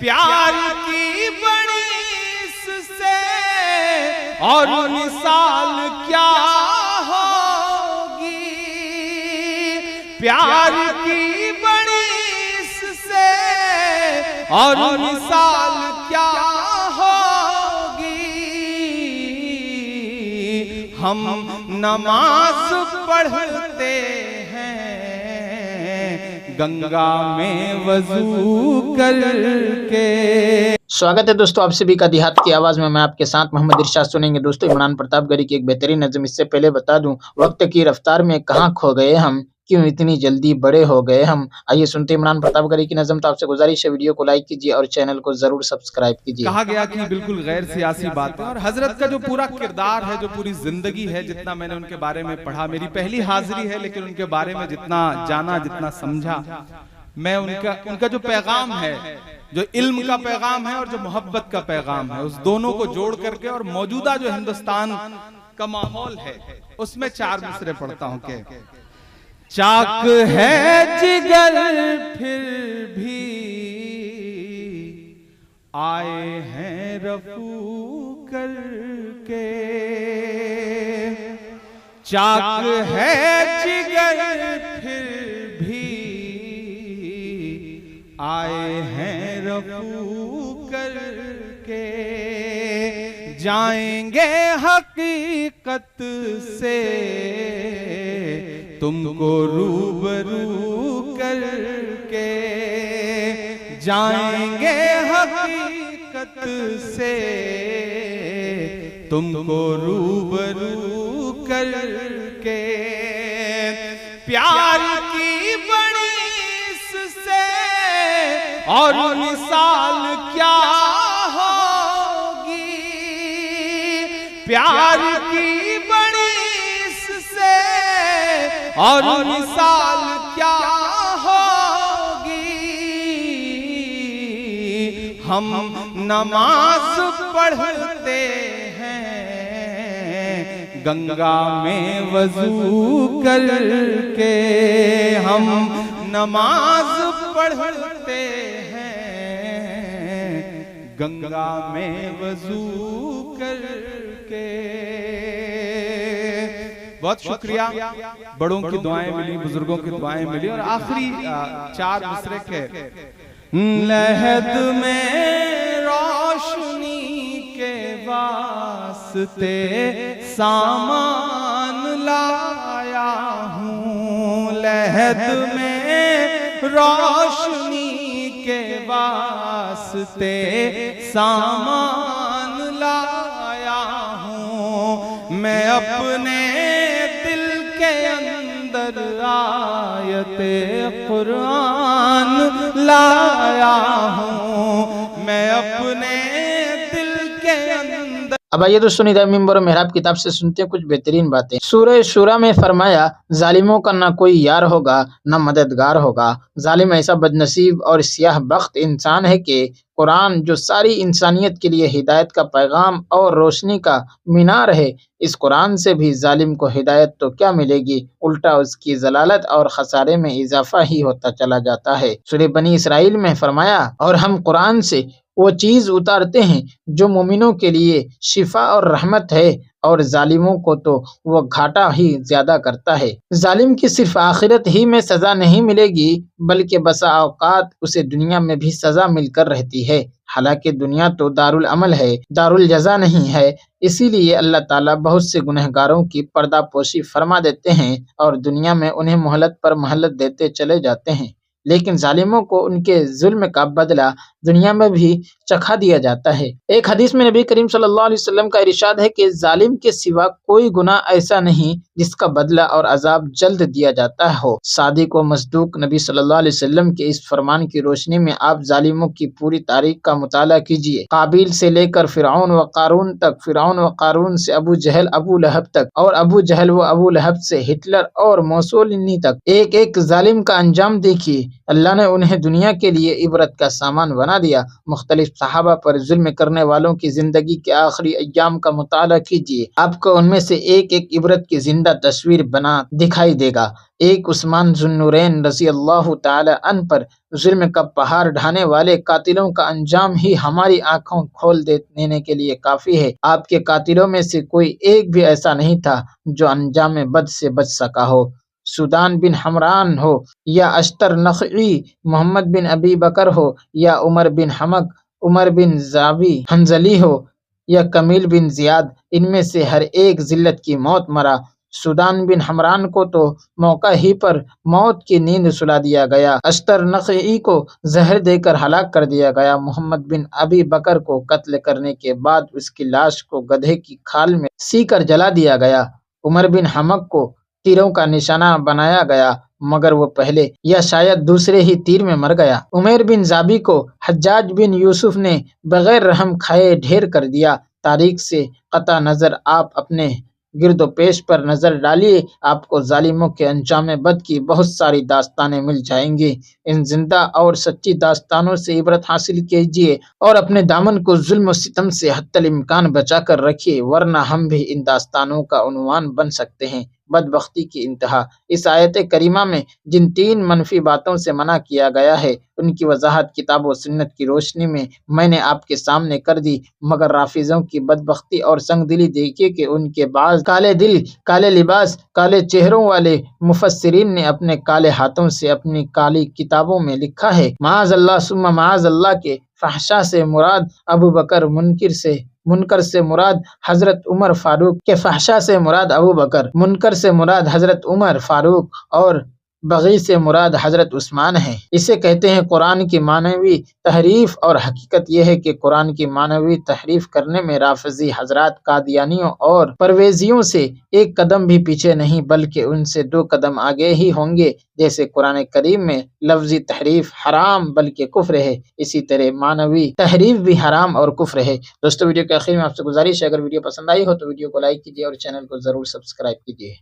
پیار کی بڑی اس سے اور مثال کیا ہوگی، پیار کی بڑی اس سے اور مثال کیا ہوگی۔ ہم نماز پڑھتے ہیں گنگا میں وضو کر کے۔ سواگت ہے دوستو آپ سبھی کا دیہات کی آواز میں آپ کے ساتھ محمد ارشاد سنیں گے دوستو عمران پرتاپ گڑھی کی ایک بہترین نظم۔ اس سے پہلے بتا دوں وقت کی رفتار میں کہاں کھو گئے ہم، کیوں اتنی جلدی بڑے ہو گئے ہم۔ آئیے سنتے عمران پرتاپ گڑھی کی نظم۔ تو آپ سے گزارش ہے ویڈیو کو لائک کیجیے اور چینل کو ضرور سبسکرائب کیجیے۔ کہا گیا کہ بالکل غیر سیاسی بات ہے، اور حضرت کا جو پورا کردار ہے، جو پوری زندگی ہے، جتنا میں نے ان کے بارے میں پڑھا، میری پہلی حاضری ہے لیکن ان کے بارے میں جتنا جانا، جتنا سمجھا، میں ان کا جو پیغام ہے، جو علم کا پیغام ہے اور جو محبت کا پیغام ہے، اس دونوں کو جوڑ کر کے اور موجودہ جو ہندوستان کا ماحول ہے اس میں چار مصرے پڑھتا ہوں کہ چاک ہے جگر پھر بھی آئے ہیں رفو کر کے، چاک ہے جگر پھر بھی آئے ہیں رفو کر کے، جائیں گے حقیقت سے تم کو روبرو کر کے، جائیں گے حقیقت سے تم کو روبرو کر کے، پیار کی بڑی اس سے اور مثال کیا ہوگی، پیار کی بڑی اس سے اور مثال کیا ہوگی۔ ہم نماز پڑھتے ہیں گنگا میں وضو کر کے، ہم نماز پڑھتے ہیں گنگا میں وضو کر کے۔ بہت شکریہ، بڑوں کی دعائیں ملی، بزرگوں کی دعائیں ملی، اور آخری چار مصرے کے لحد میں روشنی کے واسطے سامان لایا ہوں، لحد میں روشنی کے واسطے سامان لایا ہوں، میں اپنے دل کے اندر آیت قرآن لایا ہوں، میں اپنے دل کے اندر۔ اب آئیے تو سنیدہ ممبر و محراب کتاب سے سنتے ہیں کچھ بہترین باتیں۔ سورہ شورا میں فرمایا ظالموں کا نہ کوئی یار ہوگا نہ مددگار ہوگا۔ ظالم ایسا بدنصیب اور سیاہ بخت انسان ہے کہ قرآن جو ساری انسانیت کے لیے ہدایت کا پیغام اور روشنی کا مینار ہے، اس قرآن سے بھی ظالم کو ہدایت تو کیا ملے گی، الٹا اس کی ضلالت اور خسارے میں اضافہ ہی ہوتا چلا جاتا ہے۔ سورہ بنی اسرائیل میں فرمایا اور ہم قرآن سے وہ چیز اتارتے ہیں جو مومنوں کے لیے شفا اور رحمت ہے، اور ظالموں کو تو وہ گھاٹا ہی زیادہ کرتا ہے۔ ظالم کی صرف آخرت ہی میں سزا نہیں ملے گی بلکہ بسا اوقات اسے دنیا میں بھی سزا مل کر رہتی ہے، حالانکہ دنیا تو دارالعمل ہے، دارالجزا نہیں ہے۔ اسی لیے اللہ تعالیٰ بہت سے گنہگاروں کی پردہ پوشی فرما دیتے ہیں اور دنیا میں انہیں مہلت پر مہلت دیتے چلے جاتے ہیں، لیکن ظالموں کو ان کے ظلم کا بدلہ دنیا میں بھی چکھا دیا جاتا ہے۔ ایک حدیث میں نبی کریم صلی اللہ علیہ وسلم کا ارشاد ہے کہ ظالم کے سوا کوئی گناہ ایسا نہیں جس کا بدلہ اور عذاب جلد دیا جاتا ہو۔ صادق و مصدوق نبی صلی اللہ علیہ وسلم کے اس فرمان کی روشنی میں آپ ظالموں کی پوری تاریخ کا مطالعہ کیجیے، قابیل سے لے کر فرعون و قارون تک، فرعون و قارون سے ابو جہل ابو لہب تک، اور ابو جہل و ابو لہب سے ہٹلر اور موسولینی تک، ایک ایک ظالم کا انجام دیکھیے۔ اللہ نے انہیں دنیا کے لیے عبرت کا سامان بنا بنا دیا۔ مختلف صحابہ پر ظلم کرنے والوں کی زندگی کے آخری ایام کا مطالعہ کیجیے، آپ کو ان میں سے ایک ایک عبرت کی زندہ تصویر بنا دکھائی دے گا۔ ایک عثمان ذو النورین رضی اللہ تعالی عنہ پر ظلم کا پہاڑ ڈھانے والے قاتلوں کا انجام ہی ہماری آنکھوں کھول دینے کے لیے کافی ہے۔ آپ کے قاتلوں میں سے کوئی ایک بھی ایسا نہیں تھا جو انجام بد سے بچ سکا ہو۔ سودان بن حمران ہو یا اشتر نخعی، محمد بن ابی بکر ہو یا عمر بن حمق، عمر بن زابی حنظلی ہو یا کمیل بن زیاد، ان میں سے ہر ایک ذلت کی موت مرا۔ سودان بن حمران کو تو موقع ہی پر موت کی نیند سلا دیا گیا، اشتر نخعی کو زہر دے کر ہلاک کر دیا گیا، محمد بن ابی بکر کو قتل کرنے کے بعد اس کی لاش کو گدھے کی کھال میں سی کر جلا دیا گیا، عمر بن حمق کو تیروں کا نشانہ بنایا گیا مگر وہ پہلے یا شاید دوسرے ہی تیر میں مر گیا۔ عمر بن زابی کو حجاج بن یوسف نے بغیر رحم کھائے ڈھیر کر دیا۔ تاریخ سے قطع نظر آپ اپنے گرد و پیش پر نظر ڈالیے، آپ کو ظالموں کے انجام بد کی بہت ساری داستانیں مل جائیں گی۔ ان زندہ اور سچی داستانوں سے عبرت حاصل کیجیے اور اپنے دامن کو ظلم و ستم سے حتی الامکان بچا کر رکھیے، ورنہ ہم بھی ان داستانوں کا عنوان بن سکتے ہیں۔ بدبختی کی انتہا۔ اس آیت کریمہ میں جن 3 منفی باتوں سے منع کیا گیا ہے ان کی وضاحت کتاب و سنت کی روشنی میں نے آپ کے سامنے کر دی، مگر رافضوں کی بدبختی اور سنگ دلی دیکھیے کہ ان کے بعض کالے دل، کالے لباس، کالے چہروں والے مفسرین نے اپنے کالے ہاتھوں سے اپنی کالی کتابوں میں لکھا ہے معاذ اللہ ثم معاذ اللہ کہ فحشا سے مراد ابو بکر، منکر سے مراد حضرت عمر فاروق، کہ فحشا سے مراد ابو بکر، منکر سے مراد حضرت عمر فاروق اور بغی سے مراد حضرت عثمان ہے۔ اسے کہتے ہیں قرآن کی معنوی تحریف، اور حقیقت یہ ہے کہ قرآن کی معنوی تحریف کرنے میں رافضی حضرات قادیانیوں اور پرویزیوں سے ایک قدم بھی پیچھے نہیں بلکہ ان سے 2 قدم آگے ہی ہوں گے۔ جیسے قرآن کریم میں لفظی تحریف حرام بلکہ کفر ہے، اسی طرح معنوی تحریف بھی حرام اور کفر ہے۔ دوستو ویڈیو کے آخر میں آپ سے گزارش ہے، اگر ویڈیو پسند آئی ہو تو ویڈیو کو لائک کیجیے اور چینل کو ضرور سبسکرائب کیجیے۔